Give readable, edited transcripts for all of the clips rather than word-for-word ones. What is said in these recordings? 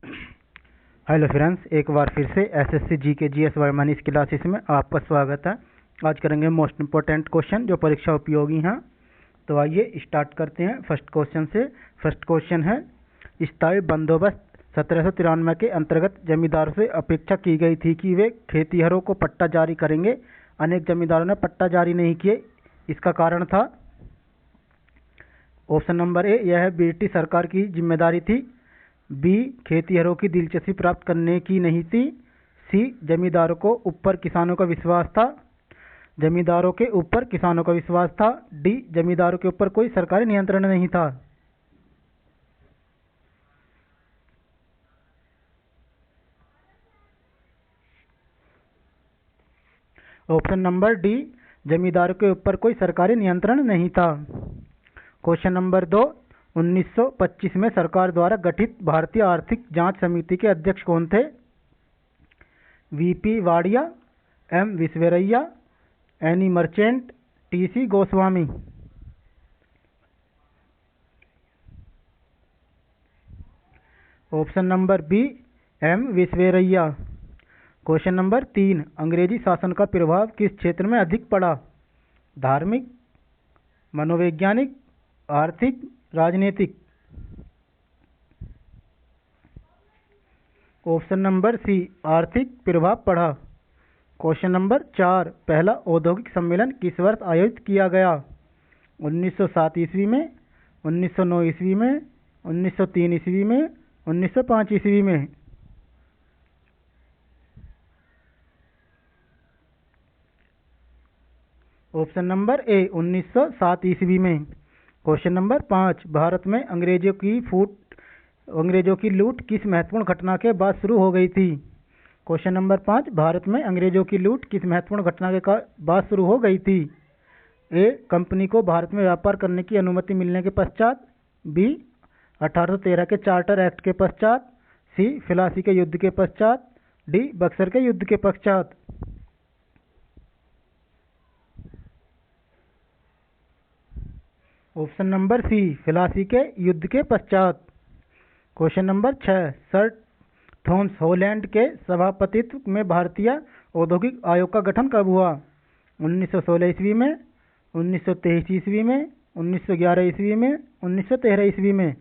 Hello friends, एक बार फिर से एसएससी जी के जीएस वर्मनी क्लासेस में आपका स्वागत है। आज करेंगे मोस्ट इम्पोर्टेंट क्वेश्चन जो परीक्षा उपयोगी हैं। तो आइए स्टार्ट करते हैं फर्स्ट क्वेश्चन से। फर्स्ट क्वेश्चन है, स्थायी बंदोबस्त 1793 के अंतर्गत जमींदारों से अपेक्षा की गई थी कि वे खेतिहरों को पट्टा जारी करेंगे। अनेक जमींदारों ने पट्टा जारी नहीं किए, इसका कारण था। ऑप्शन नंबर ए, यह ब्रिटिश सरकार की जिम्मेदारी थी। बी, खेतिहरों की दिलचस्पी प्राप्त करने की नहीं थी। सी, जमींदारों को ऊपर किसानों का विश्वास था। जमींदारों के ऊपर किसानों का विश्वास था। डी, जमींदारों के ऊपर कोई सरकारी नियंत्रण नहीं था। ऑप्शन नंबर डी, जमींदारों के ऊपर कोई सरकारी नियंत्रण नहीं था। क्वेश्चन नंबर 2, 1925 में सरकार द्वारा गठित भारतीय आर्थिक जांच समिति के अध्यक्ष कौन थे? VP Wadia, M Visvesvaraya, Annie Merchant, TC Goswami. Option number B, M Visvesvaraya. Question number 3, अंग्रेजी शासन का प्रभाव किस क्षेत्र में अधिक पड़ा? धार्मिक, मनोवैज्ञानिक, आर्थिक, राजनीतिक। ऑप्शन नंबर सी, आर्थिक प्रभाव पड़ा। क्वेश्चन नंबर 4, पहला औद्योगिक सम्मेलन किस वर्ष आयोजित किया गया? 1907 ईस्वी में, 1909 ईस्वी में, 1903 ईस्वी में, 1905 ईस्वी में। ऑप्शन नंबर ए, 1907 ईस्वी में। क्वेश्चन नंबर 5, भारत में अंग्रेजों की लूट किस महत्वपूर्ण घटना के बाद शुरू हो गई थी? क्वेश्चन नंबर 5, भारत में अंग्रेजों की लूट किस महत्वपूर्ण घटना के बाद शुरू हो गई थी? ए, कंपनी को भारत में व्यापार करने की अनुमति मिलने के पश्चात। बी, 1813 के चार्टर एक्ट के पश्चात। सी, फिलासी के युद्ध के पश्चात। डी, बक्सर के युद्ध के पश्चात। ऑप्शन नंबर सी, फिलासी के युद्ध के पश्चात। Question number 6, sir Thomas Holland के सभापतित्व में भारतीय औद्योगिक आयोग का गठन कब हुआ? 1916 ईस्वी में, 1923 ईस्वी में, 1911 ईस्वी में, 1913 ईस्वी में।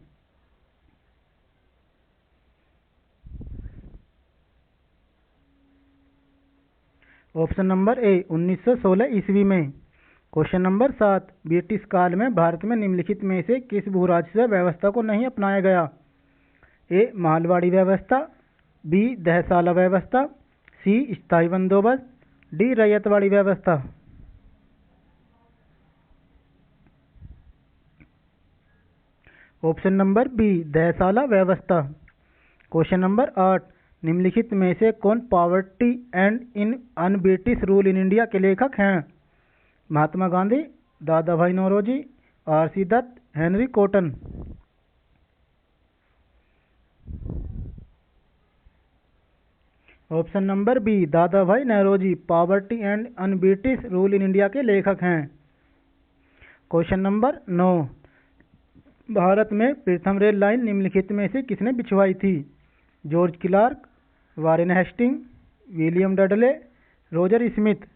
ऑप्शन नंबर ए, 1916 ईस्वी में। क्वेश्चन नंबर 7, ब्रिटिश काल में भारत में निम्नलिखित में से किस भूराजस्व व्यवस्था को नहीं अपनाया गया? ए, मालवाड़ी व्यवस्था। बी, दहसाला व्यवस्था। सी, स्थायी बंदोबस्त। डी, रैयतवाड़ी व्यवस्था। ऑप्शन नंबर बी, दहसाला व्यवस्था। क्वेश्चन नंबर 8, निम्नलिखित में से कौन poverty and in un British rule in India के लेखक हैं? महात्मा गांधी, दादा भाई Naoroji, R C. Dutt, Henry Cotton. Option number B, दादा भाई Naoroji poverty and un British rule in India के लेखक हैं। क्वेश्चन नंबर 9, भारत में प्रथम रेल लाइन निम्नलिखित में से किसने बिछवाई थी? George Clarke, Warren Hastings, William Dudley, Roger Smith.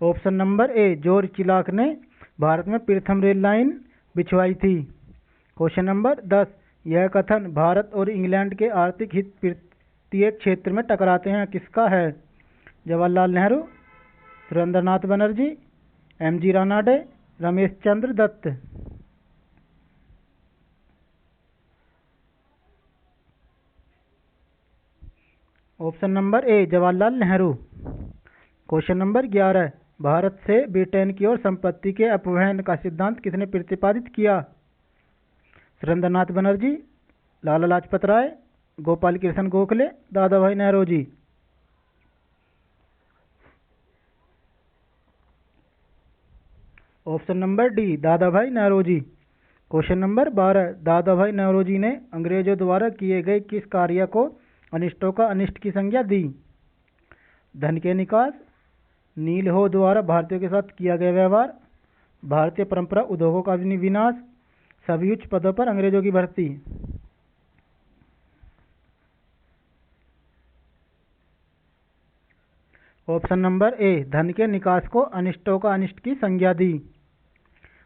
Option number A, George Clarke ने भारत में प्रथम रेल लाइन बिछवाई थी। क्वेश्चन नंबर 10, यह कथन भारत और इंग्लैंड के आर्थिक हित प्रत्येक क्षेत्र में टकराते हैं किसका है? Jawaharlal Nehru, Surendranath Banerjee, M G. Ranade, Ramesh Chandra Dutt. Option number A, Jawaharlal Nehru. Question number 11, Bharat से ब्रिटेन की ओर संपत्ति के अपवहन का सिद्धांत किसने प्रतिपादित किया? सुरेंद्रनाथ बनर्जी, लाला लाजपत राय, गोपाल कृष्ण गोखले, दादा भाई नौरोजी। ऑप्शन नंबर डी, दादा भाई नौरोजी। क्वेश्चन नंबर 12, दादा भाई नौरोजी ने अंग्रेजों द्वारा किए गए किस कार्य को अनिष्टों का अनिष्ट की संज्ञा दी? धन के निकास, नील हो द्वारा भारतीयों के साथ किया गया व्यवहार, भारतीय परंपरा उद्योगों का विनाश, सभी उच्च पदों पर अंग्रेजों की भर्ती। ऑप्शन नंबर ए, धन के निकास को अनिष्टों का अनिष्ट की संज्ञा दी।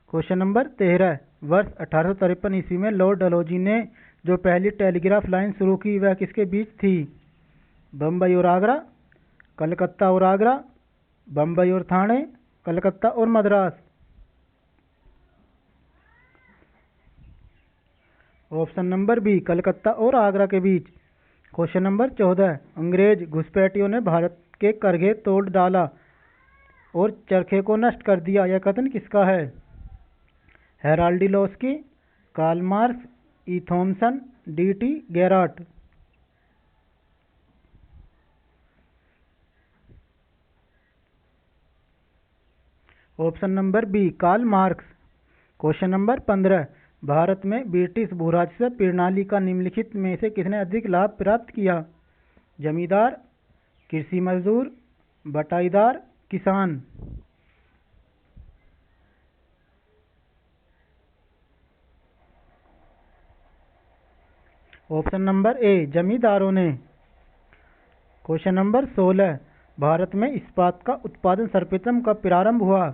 क्वेश्चन नंबर 13, वर्ष 1853 ईस्वी में लॉर्ड डलहौजी ने जो पहली टेलीग्राफ लाइन शुरू की वह किसके बीच थी? बम्बई और आगरा, कलकत्ता और आगरा, बम्बई और ठाणे, कलकत्ता और Madras. Option number B, Calcutta और आगरा के बीच। क्वेश्चन नंबर 14, अंग्रेज घुसपैठियों ने भारत के करघे तोड़ डाला और चरखे को नष्ट कर दिया, यह कथन किसका है? हेराल्डी, Karl Marx, E Thomson, D T. Garratt. Option number B, Karl Marx. Question number 15, भारत में ब्रिटिश भूराजस्व प्रणाली का निम्नलिखित में से किसने अधिक लाभ प्राप्त किया? जमींदार, कृषि मजदूर, बटाईदार, किसान। ऑप्शन नंबर ए, जमींदारों ने। क्वेश्चन नंबर 16, भारत में इस्पात का उत्पादन सर्वप्रथम कब प्रारंभ हुआ?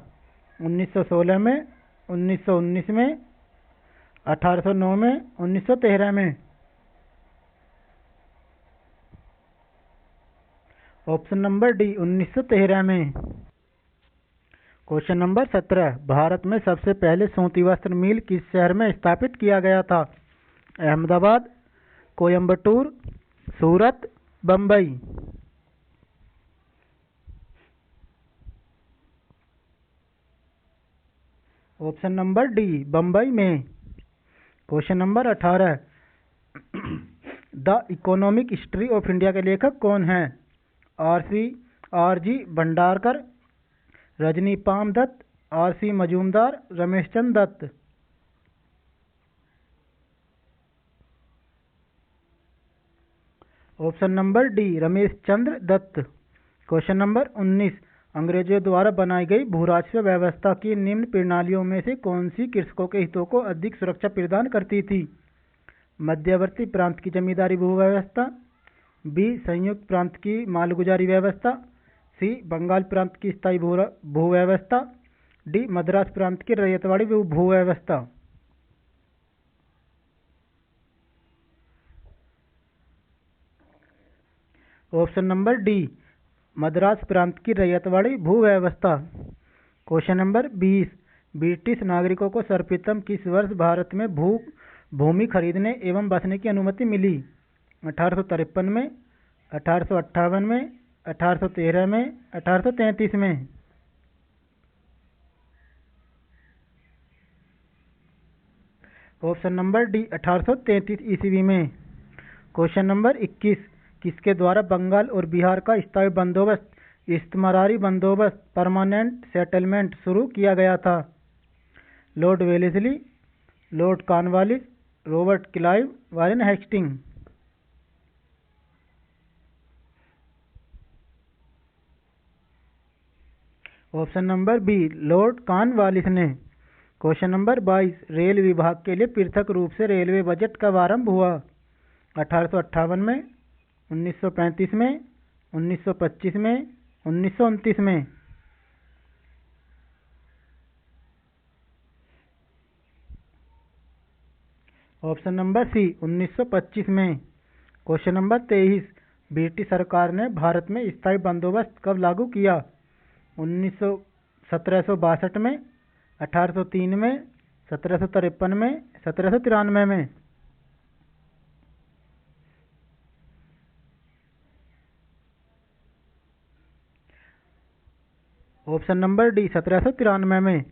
1916 में, 1919 में, 1809 में, 1913 में। ऑप्शन नंबर डी, 1913 में। क्वेश्चन नंबर 17, भारत में सबसे पहले सूती वस्त्र मिल किस शहर में स्थापित किया गया था? Ahmedabad, Coimbatore, Surat, Bombay. Option number D, Bombay में। Question number 18, the economic history of India के लेखक कौन हैं? R G. Bhandarkar, Rajani Palme Dutt, R C. Majumdar, Ramesh Chandra Dutt. Option number D, Ramesh Chandra Dutt. Question number 19, अंग्रेजों द्वारा बनाई गई भूराजस्व व्यवस्था की निम्न प्रणालियों में से कौन सी कृषकों के हितों को अधिक सुरक्षा प्रदान करती थी? मध्यवर्ती प्रांत की जमींदारी भू व्यवस्था, बी संयुक्त प्रांत की मालगुजारी व्यवस्था, सी बंगाल प्रांत की स्थायी भू व्यवस्था, डी मद्रास प्रांत की रैयतवाड़ी भू व्यवस्था। ऑप्शन नंबर डी, मद्रास प्रांत की रैयतवाड़ी भू व्यवस्था। क्वेश्चन नंबर 20, ब्रिटिश नागरिकों को सर्वप्रथम किस वर्ष भारत में भूमि खरीदने एवं बसने की अनुमति मिली? 1853 में, 1858 में, 1813 में, 1833 में। ऑप्शन नंबर डी, 1833 ईस्वी में। क्वेश्चन नंबर 21, किसके द्वारा बंगाल और बिहार का स्थायी बंदोबस्त, इस्तिमरारी बंदोबस्त, परमानेंट सेटलमेंट शुरू किया गया था? Lord Wellesley, Lord Cornwallis, Robert Clive, Warren Hastings. Option number B, Lord Cornwallis ने। क्वेश्चन नंबर 22, रेल विभाग के लिए पृथक रूप से रेलवे बजट कब आरंभ हुआ? 1858 में, 1935 में, 1925 में, 1929 में। ऑप्शन नंबर सी, 1925 में। क्वेश्चन नंबर 23, ब्रिटिश सरकार ने भारत में स्थायी बंदोबस्त कब लागू किया? 1762 में, 1803 में, 1753 में, 1793 में। ऑप्शन नंबर डी, 1793 में।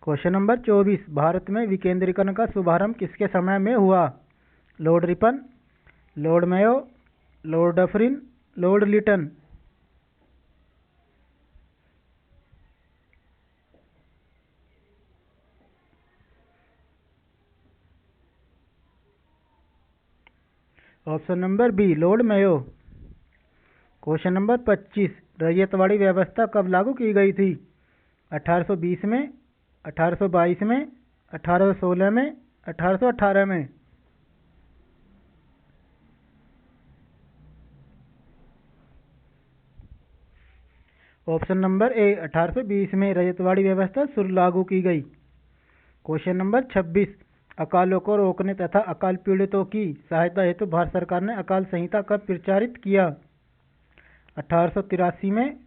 क्वेश्चन नंबर 24, भारत में विकेंद्रीकरण का शुभारंभ किसके समय में हुआ? Lord Ripon, Lord Mayo, Lord Dufferin, Lord Lytton. Option number B, Lord Mayo. Question number 25, ryotwari व्यवस्था कब लागू की गई थी? 1820 में, 1822 में, 1816 में, 1818 में। ऑप्शन नंबर ए 1820 में रजतवाड़ी व्यवस्था शुरू लागू की गई। क्वेश्चन नंबर 26, अकालों को रोकने तथा अकाल पीड़ितों की सहायता हेतु भारत सरकार ने अकाल संहिता कब प्रचारित किया? 1883 में,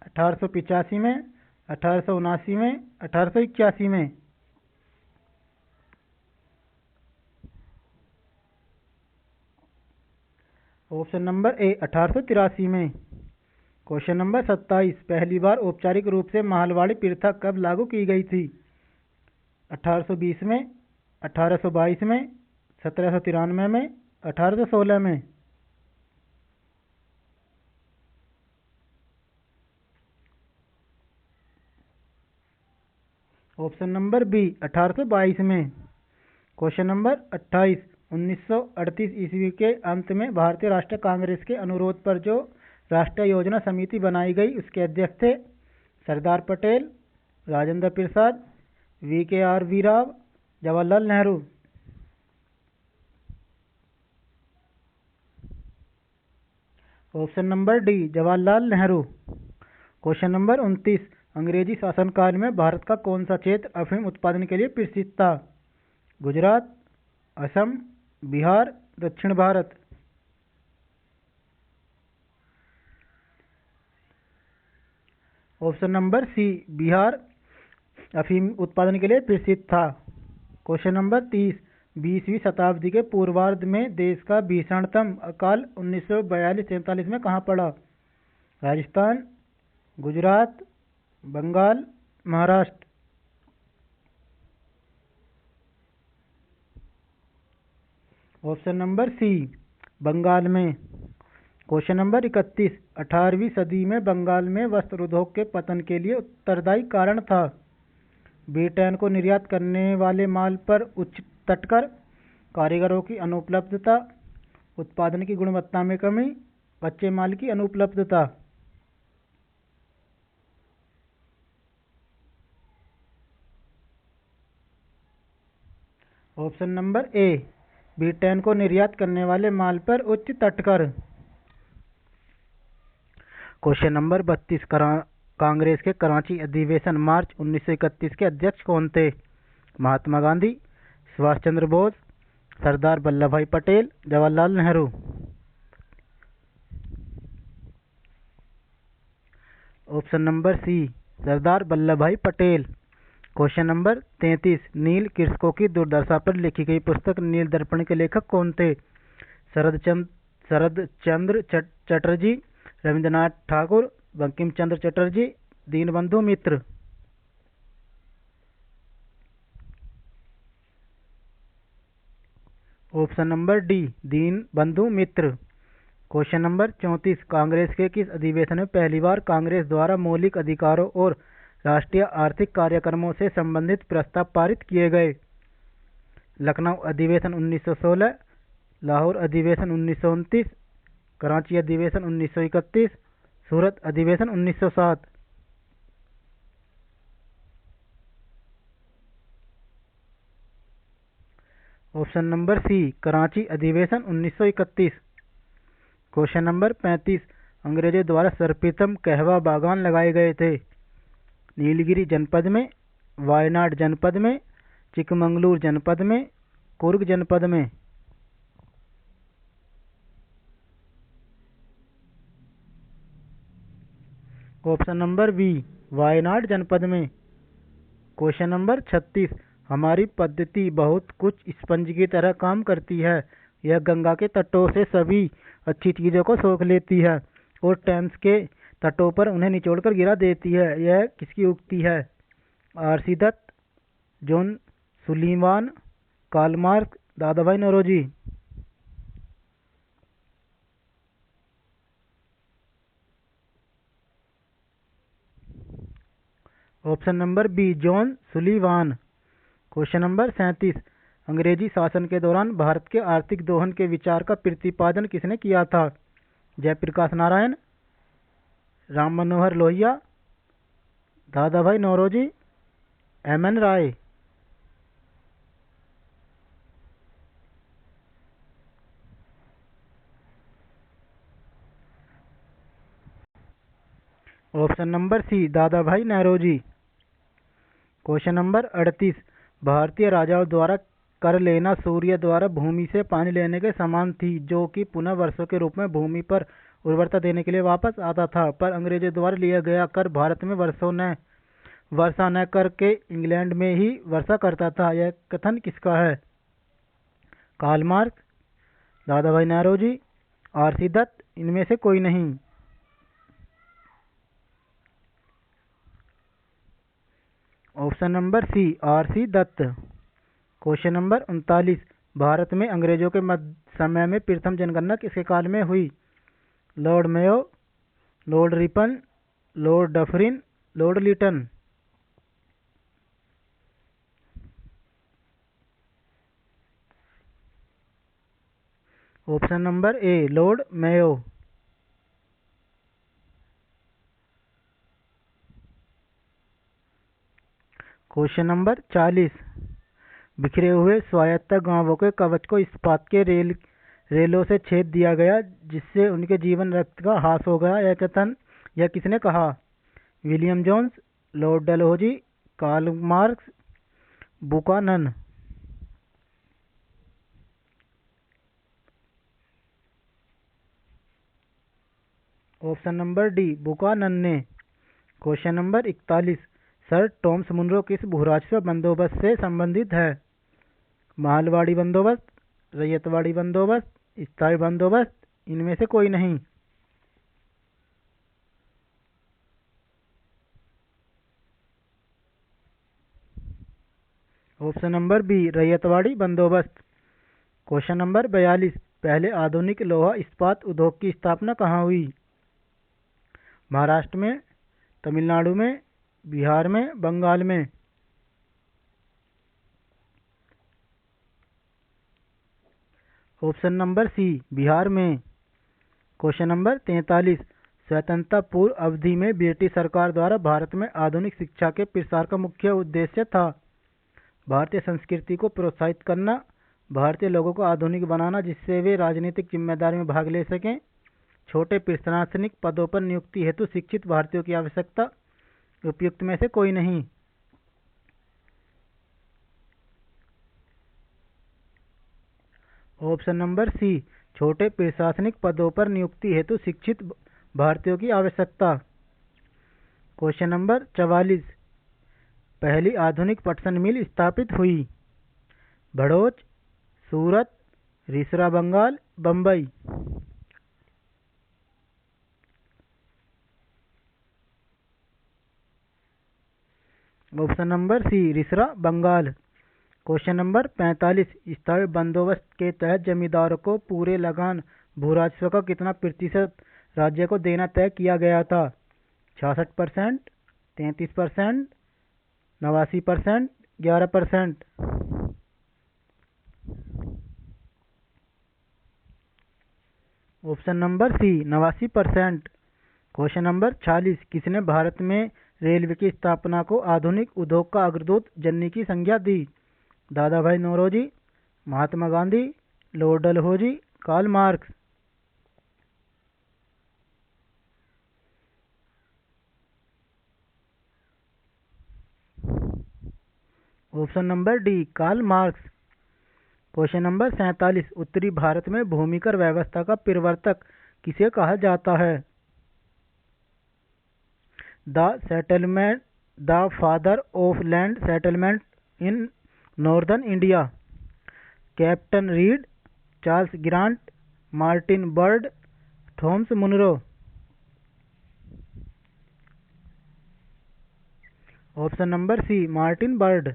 1885 में, 1879 में, 1881 में। ऑप्शन नंबर ए 1883 में। क्वेश्चन नंबर 27, पहली बार औपचारिक रूप से माहलवाड़ी प्रथा कब लागू की गई थी? 1820 में, 1822 में, 1793 में, 1816 में। ऑप्शन नंबर बी 1822 में। क्वेश्चन नंबर 28, 1938 ईस्वी के अंत में भारतीय राष्ट्रीय कांग्रेस के अनुरोध पर जो राष्ट्रीय योजना समिति बनाई गई उसके अध्यक्ष थे? Sardar Patel, Rajendra Prasad, VKR Rao, Jawaharlal Nehru. Option number D Jawaharlal Nehru. Question number 29, अंग्रेजी शासनकाल में भारत का कौन सा क्षेत्र अफीम उत्पादन के लिए प्रसिद्ध था? गुजरात, असम, बिहार, दक्षिण Bharat. Option number C Bihar अफीम उत्पादन के लिए प्रसिद्ध था। क्वेश्चन नंबर 30, 20वीं शताब्दी के पूर्वार्ध में देश का भीषणतम अकाल 1942-43 में कहाँ पड़ा? Rajasthan, Gujarat, Bengal, Maharashtra. Option number C Bengal में। क्वेश्चन नंबर 31, 18वीं सदी में बंगाल में वस्त्र उद्योग के पतन के लिए उत्तरदायी कारण था? ब्रिटेन को निर्यात करने वाले माल पर उच्च तटकर, कारीगरों की अनुपलब्धता, उत्पादन की गुणवत्ता में कमी, कच्चे माल की अनुपलब्धता। ऑप्शन नंबर ए ब्रिटेन को निर्यात करने वाले माल पर उच्च तटकर। क्वेश्चन नंबर 32, कांग्रेस के कराची अधिवेशन मार्च 1931 के अध्यक्ष कौन थे? Mahatma Gandhi, Subhash Chandra Bose, Sardar Vallabh Bhai Patel, Jawaharlal Nehru. Option number C Sardar Vallabh Bhai Patel. Question number 33, नील कृषकों की दुर्दशा पर लिखी गई पुस्तक नील दर्पण के लेखक कौन थे? शरद चंद्र चटर्जी, रविंद्रनाथ ठाकुर, बंकिम चंद्र चटर्जी, दीनबंधु मित्र। ऑप्शन नंबर डी दीनबंधु मित्र। क्वेश्चन नंबर 34, कांग्रेस के किस अधिवेशन में पहली बार कांग्रेस द्वारा मौलिक अधिकारों और राष्ट्रीय आर्थिक कार्यक्रमों से संबंधित प्रस्ताव पारित किए गए? लखनऊ अधिवेशन 1916, लाहौर अधिवेशन 1929, कराची अधिवेशन 1931, सूरत अधिवेशन 1907। ऑप्शन नंबर सी कराची अधिवेशन 1931। क्वेश्चन नंबर 35, अंग्रेजों द्वारा सर्वप्रथम कहवा बागान लगाए गए थे? नीलगिरी जनपद में, वायनाड जनपद में, चिकमंगलूर जनपद में, कुर्ग जनपद में। ऑप्शन नंबर बी वायनाड जनपद में। क्वेश्चन नंबर 36, हमारी पद्धति बहुत कुछ स्पंज की तरह काम करती है। यह गंगा के तटों से सभी अच्छी चीज़ों को सोख लेती है और टेम्स के तटों पर उन्हें निचोड़कर गिरा देती है। यह किसकी उक्ति है? RC Dutt, John Sullivan, Karl Marx, Dadabhai Naoroji. Option number B John Sullivan. Question number 37, अंग्रेजी शासन के दौरान भारत के आर्थिक दोहन के विचार का प्रतिपादन किसने किया था? जयप्रकाश नारायण, राम मनोहर लोहिया, दादाभाई नौरोजी, एम एन राय। ऑप्शन नंबर सी दादा भाई नौरोजी। क्वेश्चन नंबर 38, भारतीय राजाओं द्वारा कर लेना सूर्य द्वारा भूमि से पानी लेने के समान थी, जो कि पुनः वर्षों के रूप में भूमि पर उर्वरता देने के लिए वापस आता था, पर अंग्रेजों द्वारा लिया गया कर भारत में वर्षा न करके इंग्लैंड में ही वर्षा करता था। यह कथन किसका है? कार्ल मार्क्स, दादा भाई नौरोजी, आर.सी. दत्त, इनमें से कोई नहीं। Option number C R C. Dutt. Question number 39, Bharat में अंग्रेजों के समय में प्रथम जनगणना किसके काल में हुई? Lord Mayo, Lord Ripon, Lord Dufferin, Lord Lytton. Option number ए लॉर्ड मेयो। क्वेश्चन नंबर 40, बिखरे हुए स्वायत्त गांवों के कवच को इस्पात के रेलों से छेद दिया गया, जिससे उनके जीवन रक्त का ह्रास हो गया। यह किसने कहा? William Jones, Lord Dalhousie, Karl Marx, Buchanan. Option number D Buchanan ने। Question number 41, sir Thomas Munro किस भूराजस्व बंदोबस्त से संबंधित है? मालवाड़ी बंदोबस्त, रैयतवाड़ी बंदोबस्त, स्थायी बंदोबस्त, इनमें से कोई नहीं। ऑप्शन नंबर बी रैयतवाड़ी बंदोबस्त। क्वेश्चन नंबर 42, पहले आधुनिक लोहा इस्पात उद्योग की स्थापना कहाँ हुई? महाराष्ट्र में, तमिलनाडु में, बिहार में, बंगाल में। ऑप्शन नंबर सी बिहार में। क्वेश्चन नंबर 43, स्वतंत्रता पूर्व अवधि में ब्रिटिश सरकार द्वारा भारत में आधुनिक शिक्षा के प्रसार का मुख्य उद्देश्य था? भारतीय संस्कृति को प्रोत्साहित करना, भारतीय लोगों को आधुनिक बनाना जिससे वे राजनीतिक जिम्मेदारी में भाग ले सकें, छोटे प्रशासनिक पदों पर नियुक्ति हेतु शिक्षित भारतीयों की आवश्यकता, उपयुक्त में से कोई नहीं। ऑप्शन नंबर सी छोटे प्रशासनिक पदों पर नियुक्ति हेतु शिक्षित भारतीयों की आवश्यकता। क्वेश्चन नंबर 44, पहली आधुनिक पटसन मिल स्थापित हुई? Bharuch, Surat, Rishra Bengal, Bombay. Option number C Rishra Bengal. Question number 45, स्थायी बंदोबस्त के तहत जमींदारों को पूरे लगान भूराजस्व का कितना प्रतिशत राज्य को देना तय किया गया था? 66%, 33%, 89%, 11%। Option number C 89%। Question number 46, किसने भारत में रेलवे की स्थापना को आधुनिक उद्योग का अग्रदूत जननी की संज्ञा दी? दादा भाई Naoroji, Mahatma Gandhi, Lord Dalhousie, Karl Marx. Option number D Karl Marx. Question number 47, उत्तरी भारत में भूमिकर व्यवस्था का प्रवर्तक किसे कहा जाता है? The father of land settlement in northern India, captain Reed, Charles Grant, Martin Bird, Thomas Munro. Option number C Martin Bird.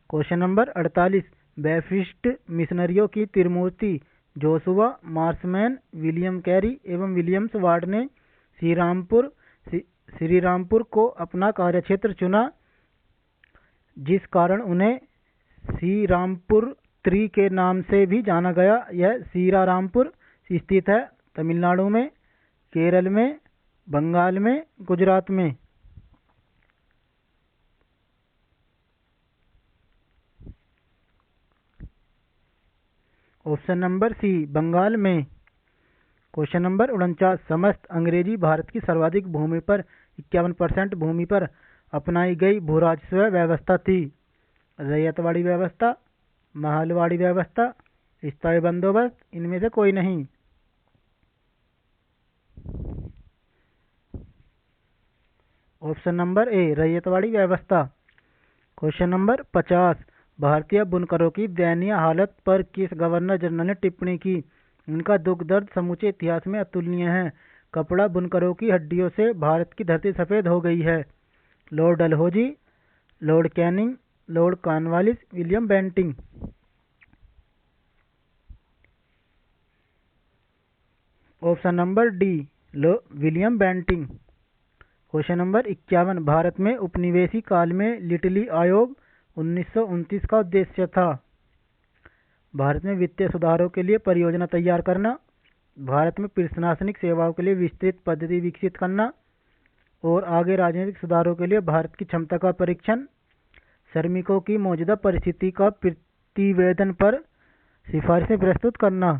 Question number 48, Baptist मिशनरियों की त्रिमूर्ति जोशुआ, मार्समैन, विलियम कैरी एवं विलियम्स वार्ड ने श्रीरामपुर को अपना कार्यक्षेत्र चुना, जिस कारण उन्हें श्रीरामपुर त्री के नाम से भी जाना गया। यह श्रीरामपुर स्थित है तमिलनाडु में, केरल में, बंगाल में, गुजरात में। ऑप्शन नंबर सी बंगाल में। क्वेश्चन नंबर 49, समस्त अंग्रेजी भारत की सर्वाधिक भूमि पर 51% भूमि पर अपनाई गई भूराजस्व व्यवस्था थी। रैयतवाड़ी व्यवस्था, महलवाड़ी व्यवस्था, स्थायी बंदोबस्त, इनमें से कोई नहीं। ऑप्शन नंबर ए रैयतवाड़ी व्यवस्था। क्वेश्चन नंबर 50, भारतीय बुनकरों की दयनीय हालत पर किस गवर्नर जनरल ने टिप्पणी की? उनका दुख दर्द समूचे इतिहास में अतुलनीय है। कपड़ा बुनकरों की हड्डियों से भारत की धरती सफेद हो गई है। Lord Dalhousie, Lord Canning, Lord Cornwallis, William Bentinck. Option number D William Bentinck. Question number 51, Bharat में उपनिवेशी काल में लिटली आयोग 1929 का उद्देश्य था। भारत में वित्तीय सुधारों के लिए परियोजना तैयार करना, भारत में प्रशासनिक सेवाओं के लिए विस्तृत पद्धति विकसित करना और आगे राजनीतिक सुधारों के लिए भारत की क्षमता का परीक्षण, श्रमिकों की मौजूदा परिस्थिति का प्रतिवेदन पर सिफारिशें प्रस्तुत करना।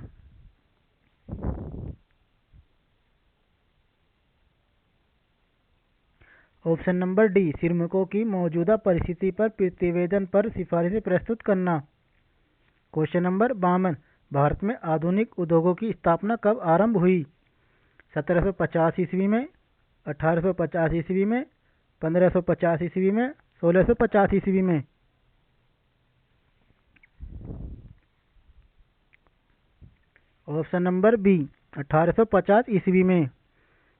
ऑप्शन नंबर डी श्रमिकों की मौजूदा परिस्थिति पर प्रतिवेदन पर सिफारिशें प्रस्तुत करना। क्वेश्चन नंबर 52, भारत में आधुनिक उद्योगों की स्थापना कब आरंभ हुई? 1750 ईस्वी में, 1850 ईस्वी में, 1550 ईस्वी में, 1650 ईस्वी में। ऑप्शन नंबर बी 1850 ईस्वी में।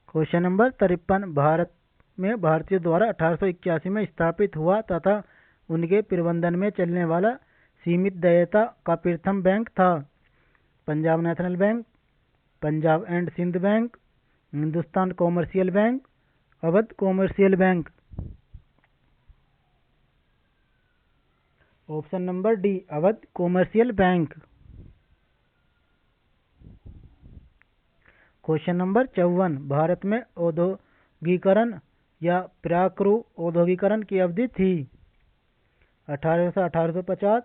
क्वेश्चन नंबर 53, भारत में भारतीयों द्वारा 1881 में स्थापित हुआ तथा उनके प्रबंधन में चलने वाला सीमित देयता का प्रथम बैंक था। Punjab National Bank, Punjab and Sindh Bank, Hindustan Commercial Bank, Awadh Commercial Bank. Option number D Awadh Commercial Bank. Question number 54, Bharat में औद्योगिकरण या प्राकृ औद्योगिकरण की अवधि थी। 1800 से 1850,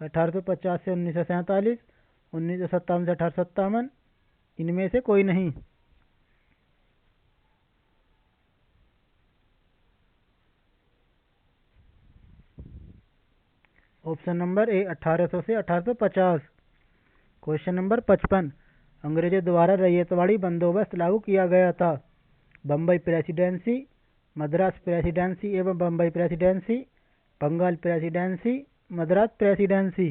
1850 से 1947, 1957 से 1857, इनमें से कोई नहीं। ऑप्शन नंबर ए 1800 से 1850। क्वेश्चन नंबर 55, अंग्रेजों द्वारा रैयतवाड़ी बंदोबस्त लागू किया गया था। बम्बई प्रेसिडेंसी, मद्रास प्रेसिडेंसी एवं Bombay Presidency, Bengal Presidency, Madras Presidency.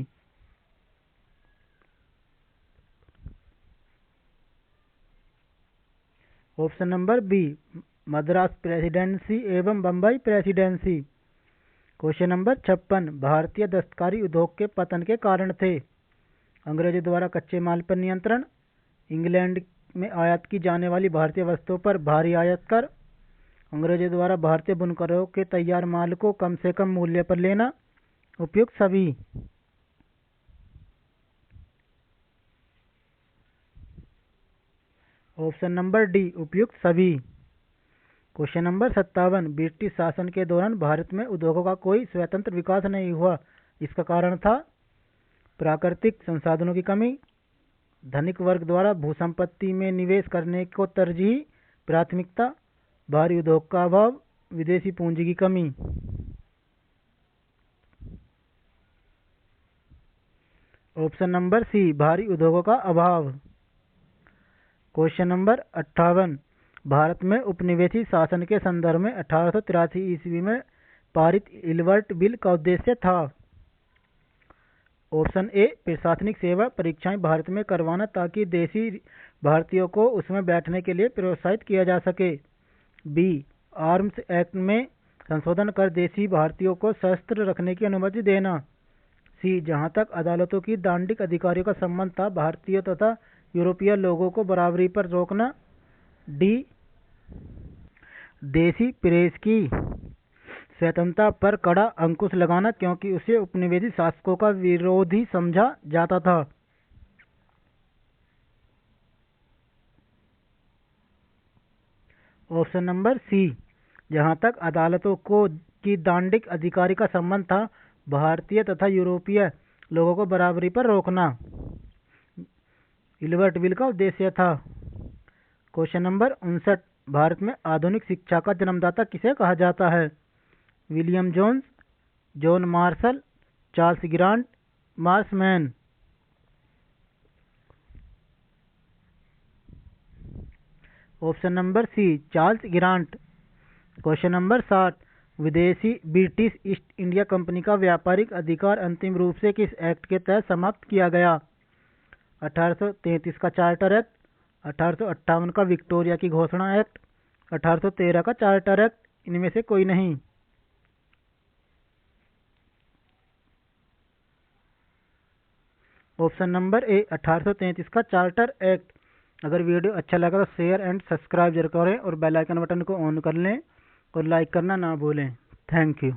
Option number B Madras Presidency एवं बम्बई प्रेसिडेंसी। क्वेश्चन नंबर 56, भारतीय दस्तकारी उद्योग के पतन के कारण थे। अंग्रेजों द्वारा कच्चे माल पर नियंत्रण, इंग्लैंड में आयात की जाने वाली भारतीय वस्तुओं पर भारी आयात कर, अंग्रेजों द्वारा भारतीय बुनकरों के तैयार माल को कम से कम मूल्य पर लेना, उपयुक्त सभी। ऑप्शन नंबर डी उपयुक्त सभी। क्वेश्चन नंबर 57, ब्रिटिश शासन के दौरान भारत में उद्योगों का कोई स्वतंत्र विकास नहीं हुआ। इसका कारण था प्राकृतिक संसाधनों की कमी, धनिक वर्ग द्वारा भूसंपत्ति में निवेश करने को तरजीह प्राथमिकता, भारी उद्योग का अभाव, विदेशी पूंजी की कमी। ऑप्शन नंबर सी भारी उद्योगों का अभाव। क्वेश्चन नंबर 58, भारत में उपनिवेशी शासन के संदर्भ में 1883 ईस्वी में पारित इल्बर्ट बिल का उद्देश्य था। ऑप्शन ए प्रशासनिक सेवा परीक्षाएं भारत में करवाना ताकि देशी भारतीयों को उसमें बैठने के लिए प्रोत्साहित किया जा सके। बी आर्म्स एक्ट में संशोधन कर देशी भारतीयों को शस्त्र रखने की अनुमति देना। सी जहां तक अदालतों की दांडिक अधिकारियों का संबंध था भारतीय तथा यूरोपीय लोगों को बराबरी पर रोकना। डी देशी प्रेस की स्वतंत्रता पर कड़ा अंकुश लगाना क्योंकि उसे उपनिवेशी शासकों का विरोधी समझा जाता था। ऑप्शन नंबर सी जहां तक अदालतों को की दांडिक अधिकारी का संबंध था भारतीय तथा यूरोपीय लोगों को बराबरी पर रोकना। इल्बर्ट विल का उद्देश्य था। क्वेश्चन नंबर 59, भारत में आधुनिक शिक्षा का जन्मदाता किसे कहा जाता है? William Jones, John Marshall, Charles Grant, Marshman. Option number C, Charles Grant. Question number 60, विदेशी ब्रिटिश ईस्ट इंडिया कंपनी का व्यापारिक अधिकार अंतिम रूप से किस एक्ट के तहत समाप्त किया गया? 1833 का चार्टर एक्ट, 1858 का विक्टोरिया की घोषणा एक्ट, 1813 का चार्टर एक्ट, इनमें से कोई नहीं। ऑप्शन नंबर ए, 1833 का चार्टर एक्ट। अगर वीडियो अच्छा लगा तो शेयर एंड सब्सक्राइब जरूर करें और बेल आइकन बटन को ऑन कर लें और लाइक करना ना भूलें। Thank you.